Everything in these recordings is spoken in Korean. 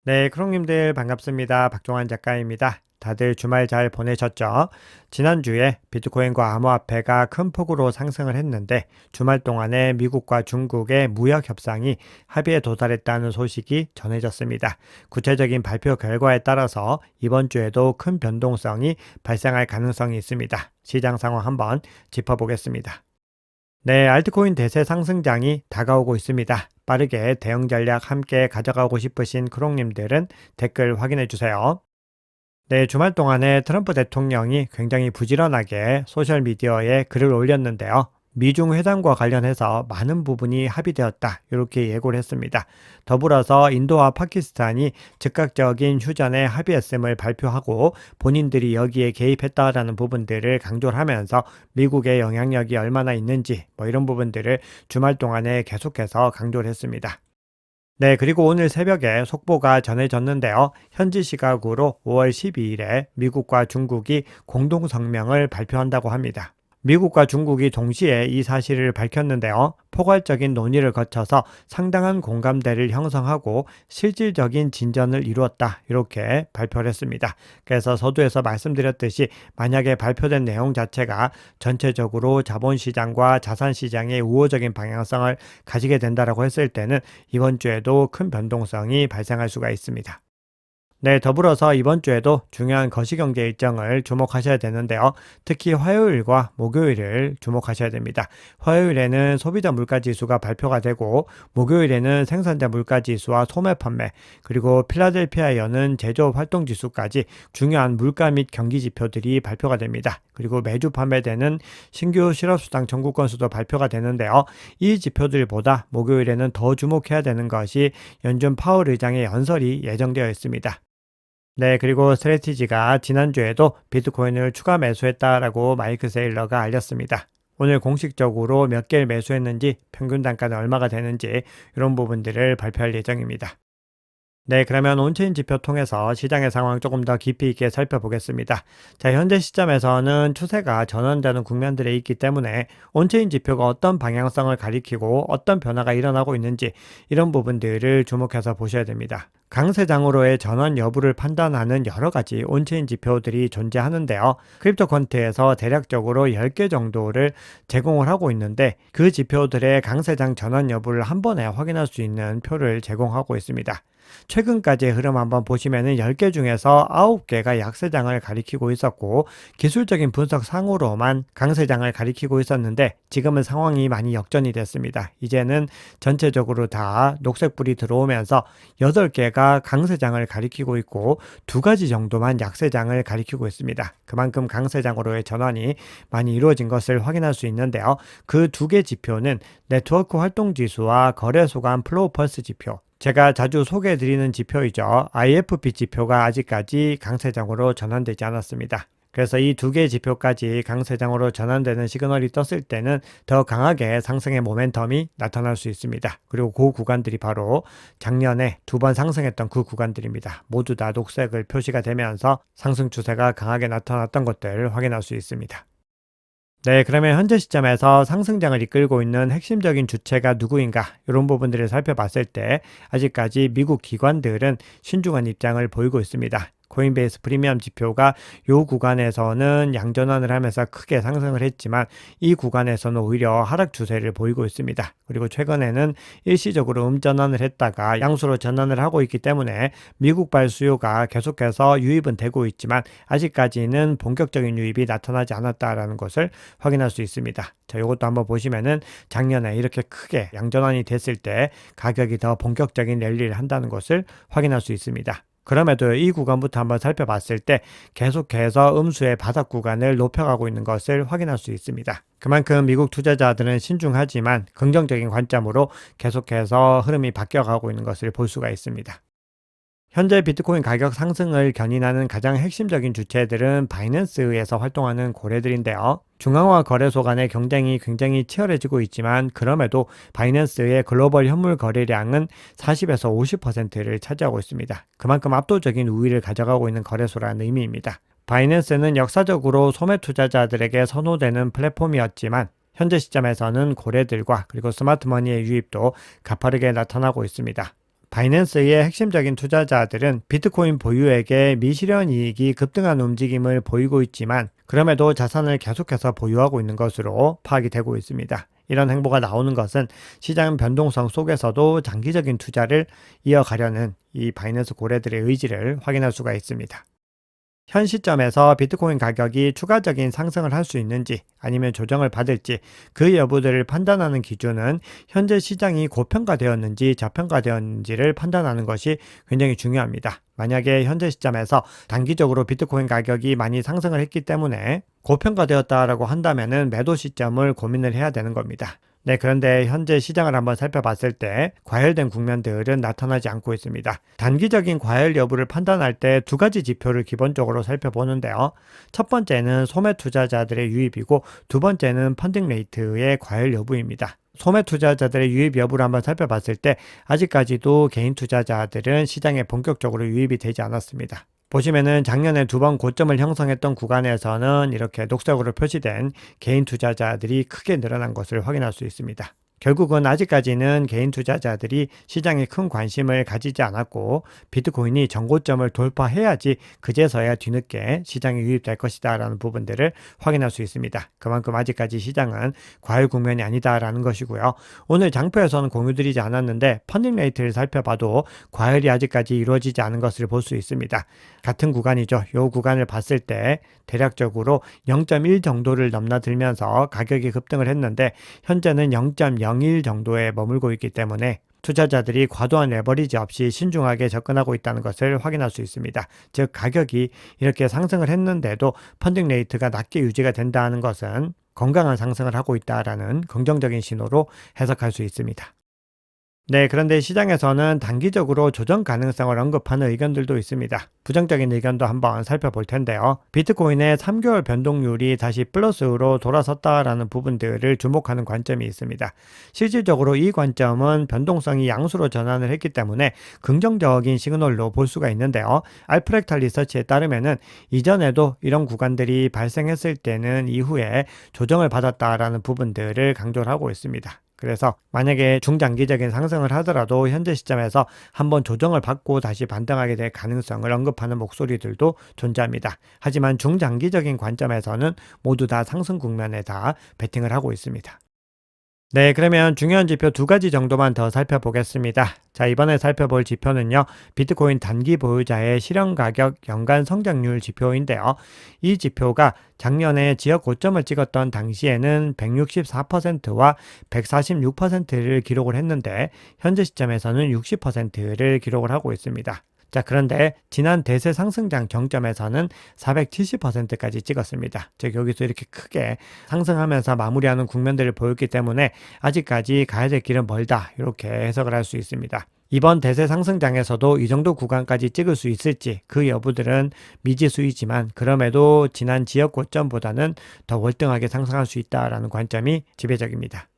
네, 크롱님들 반갑습니다. 박종환 작가입니다. 다들 주말 잘 보내셨죠? 지난주에 비트코인과 암호화폐가 큰 폭으로 상승을 했는데 주말 동안에 미국과 중국의 무역 협상이 합의에 도달했다는 소식이 전해졌습니다. 구체적인 발표 결과에 따라서 이번 주에도 큰 변동성이 발생할 가능성이 있습니다. 시장 상황 한번 짚어보겠습니다. 네, 알트코인 대세 상승장이 다가오고 있습니다. 빠르게 대응 전략 함께 가져가고 싶으신 크롱님들은 댓글 확인해 주세요. 네, 주말 동안에 트럼프 대통령이 굉장히 부지런하게 소셜미디어에 글을 올렸는데요. 미중 회담과 관련해서 많은 부분이 합의되었다. 이렇게 예고를 했습니다. 더불어서 인도와 파키스탄이 즉각적인 휴전에 합의했음을 발표하고 본인들이 여기에 개입했다라는 부분들을 강조를 하면서 미국의 영향력이 얼마나 있는지 이런 부분들을 주말 동안에 계속해서 강조를 했습니다. 네, 그리고 오늘 새벽에 속보가 전해졌는데요. 현지 시각으로 5월 12일에 미국과 중국이 공동 성명을 발표한다고 합니다. 미국과 중국이 동시에 이 사실을 밝혔는데요. 포괄적인 논의를 거쳐서 상당한 공감대를 형성하고 실질적인 진전을 이루었다. 이렇게 발표를 했습니다. 그래서 서두에서 말씀드렸듯이 만약에 발표된 내용 자체가 전체적으로 자본시장과 자산시장의 우호적인 방향성을 가지게 된다고 했을 때는 이번 주에도 큰 변동성이 발생할 수가 있습니다. 네, 더불어서 이번 주에도 중요한 거시경제 일정을 주목하셔야 되는데요. 특히 화요일과 목요일을 주목하셔야 됩니다. 화요일에는 소비자 물가지수가 발표가 되고 목요일에는 생산자 물가지수와 소매 판매 그리고 필라델피아 여는 제조업 활동지수까지 중요한 물가 및 경기 지표들이 발표가 됩니다. 그리고 매주 판매되는 신규 실업수당 청구 건수도 발표가 되는데요. 이 지표들보다 목요일에는 더 주목해야 되는 것이 연준 파월 의장의 연설이 예정되어 있습니다. 네, 그리고 스트레티지가 지난주에도 비트코인을 추가 매수했다라고 마이크 세일러가 알렸습니다. 오늘 공식적으로 몇 개를 매수했는지, 평균 단가는 얼마가 되는지 이런 부분들을 발표할 예정입니다. 네, 그러면 온체인 지표 통해서 시장의 상황 조금 더 깊이 있게 살펴보겠습니다. 자, 현재 시점에서는 추세가 전환되는 국면들에 있기 때문에 온체인 지표가 어떤 방향성을 가리키고 어떤 변화가 일어나고 있는지 이런 부분들을 주목해서 보셔야 됩니다. 강세장으로의 전환 여부를 판단하는 여러 가지 온체인 지표들이 존재하는데요. 크립토 퀀트에서 대략적으로 10개 정도를 제공을 하고 있는데 그 지표들의 강세장 전환 여부를 한 번에 확인할 수 있는 표를 제공하고 있습니다. 최근까지의 흐름 한번 보시면은 10개 중에서 9개가 약세장을 가리키고 있었고 기술적인 분석 상으로만 강세장을 가리키고 있었는데 지금은 상황이 많이 역전이 됐습니다. 이제는 전체적으로 다 녹색불이 들어오면서 8개가 강세장을 가리키고 있고 2가지 정도만 약세장을 가리키고 있습니다. 그만큼 강세장으로의 전환이 많이 이루어진 것을 확인할 수 있는데요. 그 2개 지표는 네트워크 활동 지수와 거래소 간 플로우 펄스 지표 제가 자주 소개해드리는 지표이죠. IFP 지표가 아직까지 강세장으로 전환되지 않았습니다. 그래서 이 2개의 지표까지 강세장으로 전환되는 시그널이 떴을 때는 더 강하게 상승의 모멘텀이 나타날 수 있습니다. 그리고 그 구간들이 바로 작년에 2번 상승했던 그 구간들입니다. 모두 다 녹색을 표시가 되면서 상승 추세가 강하게 나타났던 것들을 확인할 수 있습니다. 네, 그러면 현재 시점에서 상승장을 이끌고 있는 핵심적인 주체가 누구인가 이런 부분들을 살펴봤을 때 아직까지 미국 기관들은 신중한 입장을 보이고 있습니다. 코인베이스 프리미엄 지표가 이 구간에서는 양전환을 하면서 크게 상승을 했지만 이 구간에서는 오히려 하락 추세를 보이고 있습니다. 그리고 최근에는 일시적으로 음전환을 했다가 양수로 전환을 하고 있기 때문에 미국발 수요가 계속해서 유입은 되고 있지만 아직까지는 본격적인 유입이 나타나지 않았다라는 것을 확인할 수 있습니다. 자, 이것도 한번 보시면은 작년에 이렇게 크게 양전환이 됐을 때 가격이 더 본격적인 랠리를 한다는 것을 확인할 수 있습니다. 그럼에도 이 구간부터 한번 살펴봤을 때 계속해서 음수의 바닥 구간을 높여가고 있는 것을 확인할 수 있습니다. 그만큼 미국 투자자들은 신중하지만 긍정적인 관점으로 계속해서 흐름이 바뀌어가고 있는 것을 볼 수가 있습니다. 현재 비트코인 가격 상승을 견인하는 가장 핵심적인 주체들은 바이낸스에서 활동하는 고래들인데요. 중앙화 거래소 간의 경쟁이 굉장히 치열해지고 있지만 그럼에도 바이낸스의 글로벌 현물 거래량은 40에서 50%를 차지하고 있습니다. 그만큼 압도적인 우위를 가져가고 있는 거래소라는 의미입니다. 바이낸스는 역사적으로 소매 투자자들에게 선호되는 플랫폼이었지만 현재 시점에서는 고래들과 그리고 스마트머니의 유입도 가파르게 나타나고 있습니다. 바이낸스의 핵심적인 투자자들은 비트코인 보유액의 미실현 이익이 급등한 움직임을 보이고 있지만 그럼에도 자산을 계속해서 보유하고 있는 것으로 파악이 되고 있습니다. 이런 행보가 나오는 것은 시장 변동성 속에서도 장기적인 투자를 이어가려는 이 바이낸스 고래들의 의지를 확인할 수가 있습니다. 현 시점에서 비트코인 가격이 추가적인 상승을 할 수 있는지 아니면 조정을 받을지 그 여부들을 판단하는 기준은 현재 시장이 고평가되었는지 저평가되었는지를 판단하는 것이 굉장히 중요합니다. 만약에 현재 시점에서 단기적으로 비트코인 가격이 많이 상승을 했기 때문에 고평가되었다라고 한다면은 매도 시점을 고민을 해야 되는 겁니다. 네, 그런데 현재 시장을 한번 살펴봤을 때 과열된 국면들은 나타나지 않고 있습니다. 단기적인 과열 여부를 판단할 때 두 가지 지표를 기본적으로 살펴보는데요. 첫 번째는 소매 투자자들의 유입이고 두 번째는 펀딩 레이트의 과열 여부입니다. 소매 투자자들의 유입 여부를 한번 살펴봤을 때 아직까지도 개인 투자자들은 시장에 본격적으로 유입이 되지 않았습니다. 보시면은 작년에 두 번 고점을 형성했던 구간에서는 이렇게 녹색으로 표시된 개인 투자자들이 크게 늘어난 것을 확인할 수 있습니다. 결국은 아직까지는 개인 투자자들이 시장에 큰 관심을 가지지 않았고 비트코인이 정고점을 돌파해야지 그제서야 뒤늦게 시장에 유입될 것이다 라는 부분들을 확인할 수 있습니다. 그만큼 아직까지 시장은 과열 국면이 아니다라는 것이고요. 오늘 장표에서는 공유드리지 않았는데 펀딩 레이트를 살펴봐도 과열이 아직까지 이루어지지 않은 것을 볼 수 있습니다. 같은 구간이죠. 이 구간을 봤을 때 대략적으로 0.1 정도를 넘나들면서 가격이 급등을 했는데 현재는 0.01 정도에 머물고 있기 때문에 투자자들이 과도한 레버리지 없이 신중하게 접근하고 있다는 것을 확인할 수 있습니다. 즉 가격이 이렇게 상승을 했는데도 펀딩 레이트가 낮게 유지가 된다는 것은 건강한 상승을 하고 있다라는 긍정적인 신호로 해석할 수 있습니다. 네, 그런데 시장에서는 단기적으로 조정 가능성을 언급하는 의견들도 있습니다. 부정적인 의견도 한번 살펴볼 텐데요. 비트코인의 3개월 변동률이 다시 플러스로 돌아섰다라는 부분들을 주목하는 관점이 있습니다. 실질적으로 이 관점은 변동성이 양수로 전환을 했기 때문에 긍정적인 시그널로 볼 수가 있는데요. 알프렉탈 리서치에 따르면은 이전에도 이런 구간들이 발생했을 때는 이후에 조정을 받았다라는 부분들을 강조를 하고 있습니다. 그래서 만약에 중장기적인 상승을 하더라도 현재 시점에서 한번 조정을 받고 다시 반등하게 될 가능성을 언급하는 목소리들도 존재합니다. 하지만 중장기적인 관점에서는 모두 다 상승 국면에 다 베팅을 하고 있습니다. 네, 그러면 중요한 지표 두 가지 정도만 더 살펴보겠습니다. 자, 이번에 살펴볼 지표는요. 비트코인 단기 보유자의 실현 가격 연간 성장률 지표인데요. 이 지표가 작년에 지역 고점을 찍었던 당시에는 164%와 146%를 기록을 했는데 현재 시점에서는 60%를 기록을 하고 있습니다. 자, 그런데 지난 대세 상승장 정점에서는 470%까지 찍었습니다. 즉 여기서 이렇게 크게 상승하면서 마무리하는 국면들을 보였기 때문에 아직까지 가야 될 길은 멀다 이렇게 해석을 할 수 있습니다. 이번 대세 상승장에서도 이 정도 구간까지 찍을 수 있을지 그 여부들은 미지수이지만 그럼에도 지난 지역 고점보다는 더 월등하게 상승할 수 있다라는 관점이 지배적입니다.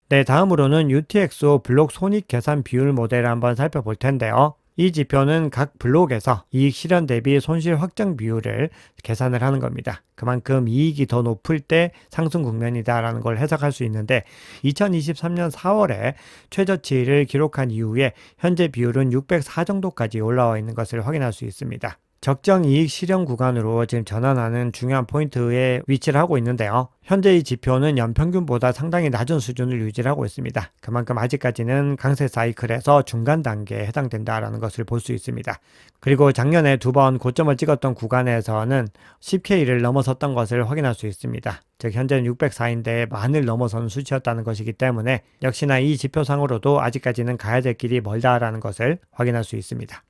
네, 다음으로는 UTXO 블록 손익 계산 비율 모델을 한번 살펴볼 텐데요. 이 지표는 각 블록에서 이익 실현 대비 손실 확정 비율을 계산을 하는 겁니다. 그만큼 이익이 더 높을 때 상승 국면이다라는 걸 해석할 수 있는데 2023년 4월에 최저치를 기록한 이후에 현재 비율은 604 정도까지 올라와 있는 것을 확인할 수 있습니다. 적정 이익 실현 구간으로 지금 전환하는 중요한 포인트에 위치를 하고 있는데요. 현재 이 지표는 연평균보다 상당히 낮은 수준을 유지하고 있습니다. 그만큼 아직까지는 강세 사이클에서 중간 단계에 해당된다라는 것을 볼 수 있습니다. 그리고 작년에 두 번 고점을 찍었던 구간에서는 10K를 넘어섰던 것을 확인할 수 있습니다. 즉 현재는 604인데 만을 넘어서는 수치였다는 것이기 때문에 역시나 이 지표상으로도 아직까지는 가야 될 길이 멀다라는 것을 확인할 수 있습니다.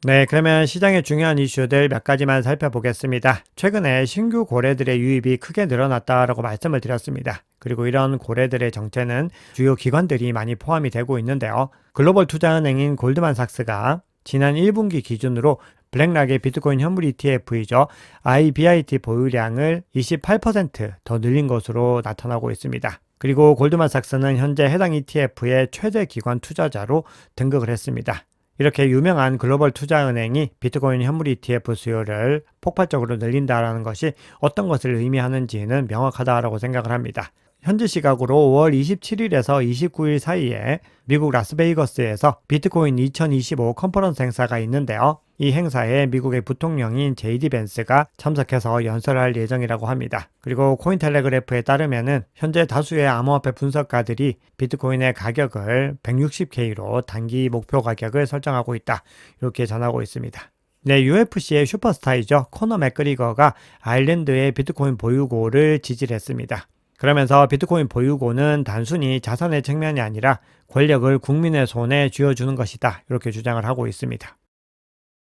네, 그러면 시장의 중요한 이슈들 몇 가지만 살펴보겠습니다. 최근에 신규 고래들의 유입이 크게 늘어났다라고 말씀을 드렸습니다. 그리고 이런 고래들의 정체는 주요 기관들이 많이 포함이 되고 있는데요. 글로벌 투자은행인 골드만삭스가 지난 1분기 기준으로 블랙락의 비트코인 현물 ETF이죠. IBIT 보유량을 28% 더 늘린 것으로 나타나고 있습니다. 그리고 골드만삭스는 현재 해당 ETF의 최대 기관 투자자로 등극을 했습니다. 이렇게 유명한 글로벌 투자은행이 비트코인 현물 ETF 수요를 폭발적으로 늘린다라는 것이 어떤 것을 의미하는지는 명확하다라고 생각을 합니다. 현지 시각으로 5월 27일에서 29일 사이에 미국 라스베이거스에서 비트코인 2025 컨퍼런스 행사가 있는데요. 이 행사에 미국의 부통령인 제이디 벤스가 참석해서 연설할 예정이라고 합니다. 그리고 코인텔레그래프에 따르면은 현재 다수의 암호화폐 분석가들이 비트코인의 가격을 160K로 단기 목표 가격을 설정하고 있다. 이렇게 전하고 있습니다. 네, UFC의 슈퍼스타이죠. 코너 맥그리거가 아일랜드의 비트코인 보유고를 지지했습니다. 그러면서 비트코인 보유고는 단순히 자산의 측면이 아니라 권력을 국민의 손에 쥐어주는 것이다. 이렇게 주장을 하고 있습니다.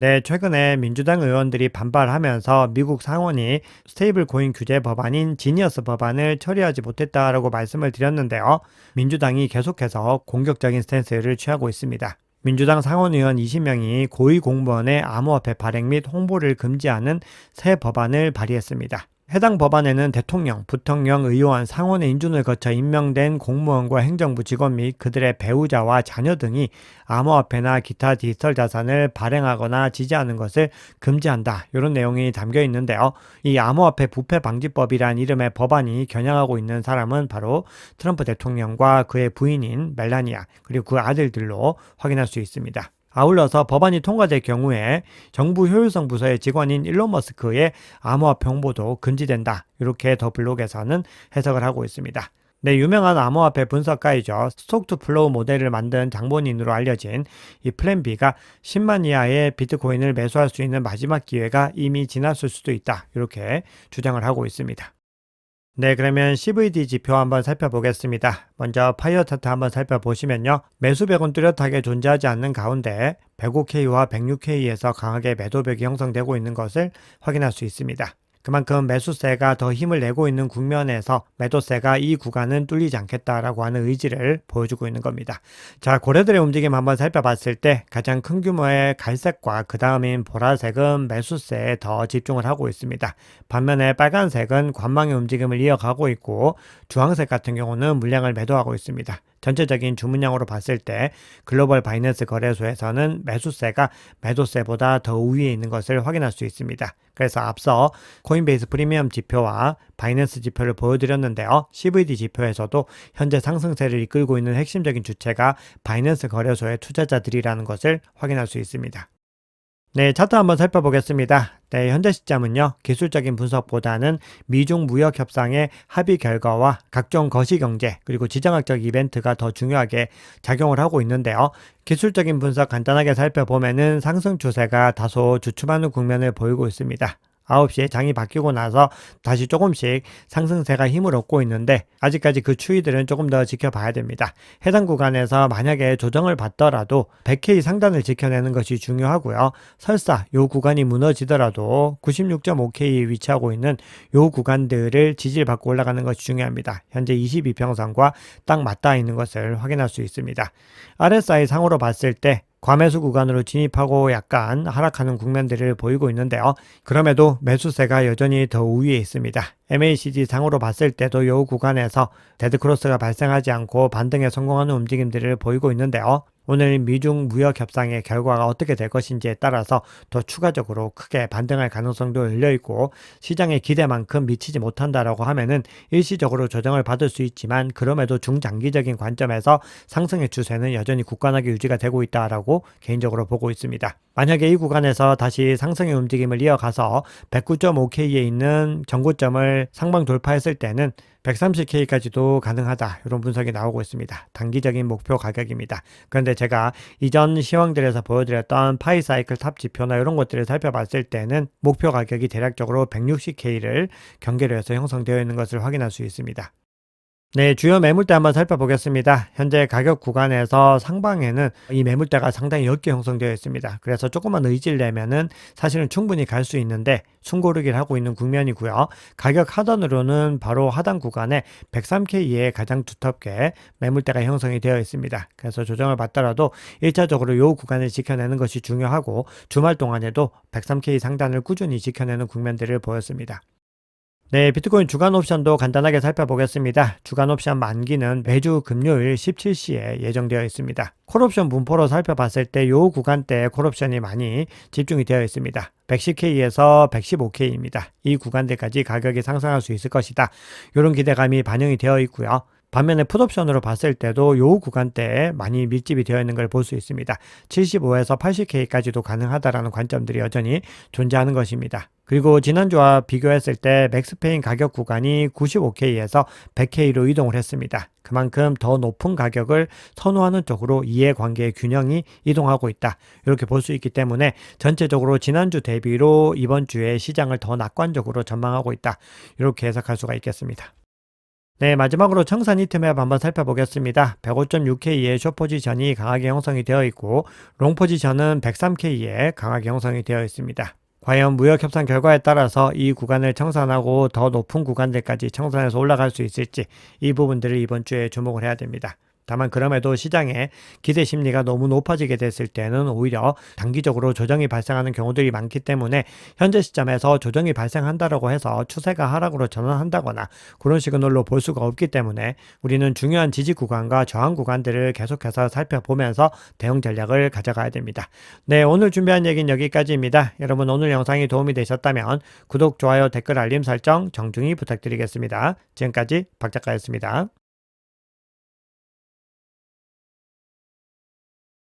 네, 최근에 민주당 의원들이 반발하면서 미국 상원이 스테이블 코인 규제 법안인 지니어스 법안을 처리하지 못했다라고 말씀을 드렸는데요. 민주당이 계속해서 공격적인 스탠스를 취하고 있습니다. 민주당 상원의원 20명이 고위공무원의 암호화폐 발행 및 홍보를 금지하는 새 법안을 발의했습니다. 해당 법안에는 대통령, 부통령, 의원, 상원의 인준을 거쳐 임명된 공무원과 행정부 직원 및 그들의 배우자와 자녀 등이 암호화폐나 기타 디지털 자산을 발행하거나 지지하는 것을 금지한다. 이런 내용이 담겨 있는데요. 이 암호화폐 부패 방지법이란 이름의 법안이 겨냥하고 있는 사람은 바로 트럼프 대통령과 그의 부인인 멜라니아 그리고 그 아들들로 확인할 수 있습니다. 아울러서 법안이 통과될 경우에 정부 효율성 부서의 직원인 일론 머스크의 암호화폐 홍보도 금지된다. 이렇게 더 블록에서는 해석을 하고 있습니다. 네, 유명한 암호화폐 분석가이죠. 스톡 투 플로우 모델을 만든 장본인으로 알려진 이 플랜 B가 10만 이하의 비트코인을 매수할 수 있는 마지막 기회가 이미 지났을 수도 있다. 이렇게 주장을 하고 있습니다. 네, 그러면 CVD 지표 한번 살펴보겠습니다. 먼저 파이어 차트 한번 살펴보시면요. 매수벽은 뚜렷하게 존재하지 않는 가운데 105K와 106K에서 강하게 매도벽이 형성되고 있는 것을 확인할 수 있습니다. 그만큼 매수세가 더 힘을 내고 있는 국면에서 매도세가 이 구간은 뚫리지 않겠다라고 하는 의지를 보여주고 있는 겁니다. 자, 고래들의 움직임 한번 살펴봤을 때 가장 큰 규모의 갈색과 그 다음인 보라색은 매수세에 더 집중을 하고 있습니다. 반면에 빨간색은 관망의 움직임을 이어가고 있고 주황색 같은 경우는 물량을 매도하고 있습니다. 전체적인 주문량으로 봤을 때 글로벌 바이낸스 거래소에서는 매수세가 매도세보다 더 우위에 있는 것을 확인할 수 있습니다. 그래서 앞서 코인베이스 프리미엄 지표와 바이낸스 지표를 보여드렸는데요. CVD 지표에서도 현재 상승세를 이끌고 있는 핵심적인 주체가 바이낸스 거래소의 투자자들이라는 것을 확인할 수 있습니다. 네, 차트 한번 살펴보겠습니다. 네, 현재 시점은요, 기술적인 분석보다는 미중 무역 협상의 합의 결과와 각종 거시경제 그리고 지정학적 이벤트가 더 중요하게 작용을 하고 있는데요. 기술적인 분석 간단하게 살펴보면은 상승 추세가 다소 주춤하는 국면을 보이고 있습니다. 9시에 장이 바뀌고 나서 다시 조금씩 상승세가 힘을 얻고 있는데 아직까지 그 추이들은 조금 더 지켜봐야 됩니다. 해당 구간에서 만약에 조정을 받더라도 100K 상단을 지켜내는 것이 중요하고요. 설사 이 구간이 무너지더라도 96.5K에 위치하고 있는 이 구간들을 지지를 받고 올라가는 것이 중요합니다. 현재 22평선과 딱 맞닿아 있는 것을 확인할 수 있습니다. RSI 상으로 봤을 때 과매수 구간으로 진입하고 약간 하락하는 국면들을 보이고 있는데요. 그럼에도 매수세가 여전히 더 우위에 있습니다. MACD 상으로 봤을 때도 이 구간에서 데드크로스가 발생하지 않고 반등에 성공하는 움직임들을 보이고 있는데요. 오늘 미중 무역 협상의 결과가 어떻게 될 것인지에 따라서 더 추가적으로 크게 반등할 가능성도 열려있고 시장의 기대만큼 미치지 못한다라고 하면은 일시적으로 조정을 받을 수 있지만 그럼에도 중장기적인 관점에서 상승의 추세는 여전히 굳건하게 유지가 되고 있다라고 개인적으로 보고 있습니다. 만약에 이 구간에서 다시 상승의 움직임을 이어가서 109.5K에 있는 전고점을 상방 돌파했을 때는 130K까지도 가능하다. 이런 분석이 나오고 있습니다. 단기적인 목표 가격입니다. 그런데 제가 이전 시황들에서 보여드렸던 파이사이클 탑 지표나 이런 것들을 살펴봤을 때는 목표 가격이 대략적으로 160K를 경계로 해서 형성되어 있는 것을 확인할 수 있습니다. 네, 주요 매물대 한번 살펴보겠습니다. 현재 가격 구간에서 상방에는 이 매물대가 상당히 옅게 형성되어 있습니다. 그래서 조금만 의지를 내면은 사실은 충분히 갈 수 있는데 숨고르기를 하고 있는 국면이고요. 가격 하단으로는 바로 하단 구간에 103K 이에 가장 두텁게 매물대가 형성이 되어 있습니다. 그래서 조정을 받더라도 1차적으로 이 구간을 지켜내는 것이 중요하고 주말 동안에도 103K 상단을 꾸준히 지켜내는 국면들을 보였습니다. 네, 비트코인 주간 옵션도 간단하게 살펴보겠습니다. 주간 옵션 만기는 매주 금요일 17시에 예정되어 있습니다. 콜옵션 분포로 살펴봤을 때 이 구간대에 콜옵션이 많이 집중이 되어 있습니다. 110K에서 115K입니다. 이 구간대까지 가격이 상승할 수 있을 것이다. 이런 기대감이 반영이 되어 있고요. 반면에 풋옵션으로 봤을 때도 요 구간대에 많이 밀집이 되어 있는 걸 볼 수 있습니다. 75에서 80K까지도 가능하다라는 관점들이 여전히 존재하는 것입니다. 그리고 지난주와 비교했을 때 맥스페인 가격 구간이 95K에서 100K로 이동을 했습니다. 그만큼 더 높은 가격을 선호하는 쪽으로 이해관계의 균형이 이동하고 있다. 이렇게 볼 수 있기 때문에 전체적으로 지난주 대비로 이번 주에 시장을 더 낙관적으로 전망하고 있다. 이렇게 해석할 수가 있겠습니다. 네, 마지막으로 청산 히트맵 한번 살펴보겠습니다. 105.6K의 숏 포지션이 강하게 형성이 되어 있고 롱 포지션은 103K에 강하게 형성이 되어 있습니다. 과연 무역 협상 결과에 따라서 이 구간을 청산하고 더 높은 구간들까지 청산해서 올라갈 수 있을지 이 부분들을 이번 주에 주목을 해야 됩니다. 다만 그럼에도 시장의 기대 심리가 너무 높아지게 됐을 때는 오히려 단기적으로 조정이 발생하는 경우들이 많기 때문에 현재 시점에서 조정이 발생한다라고 해서 추세가 하락으로 전환한다거나 그런 시그널로 볼 수가 없기 때문에 우리는 중요한 지지 구간과 저항 구간들을 계속해서 살펴보면서 대응 전략을 가져가야 됩니다. 네, 오늘 준비한 얘기는 여기까지입니다. 여러분 오늘 영상이 도움이 되셨다면 구독, 좋아요, 댓글, 알림 설정 정중히 부탁드리겠습니다. 지금까지 박 작가였습니다.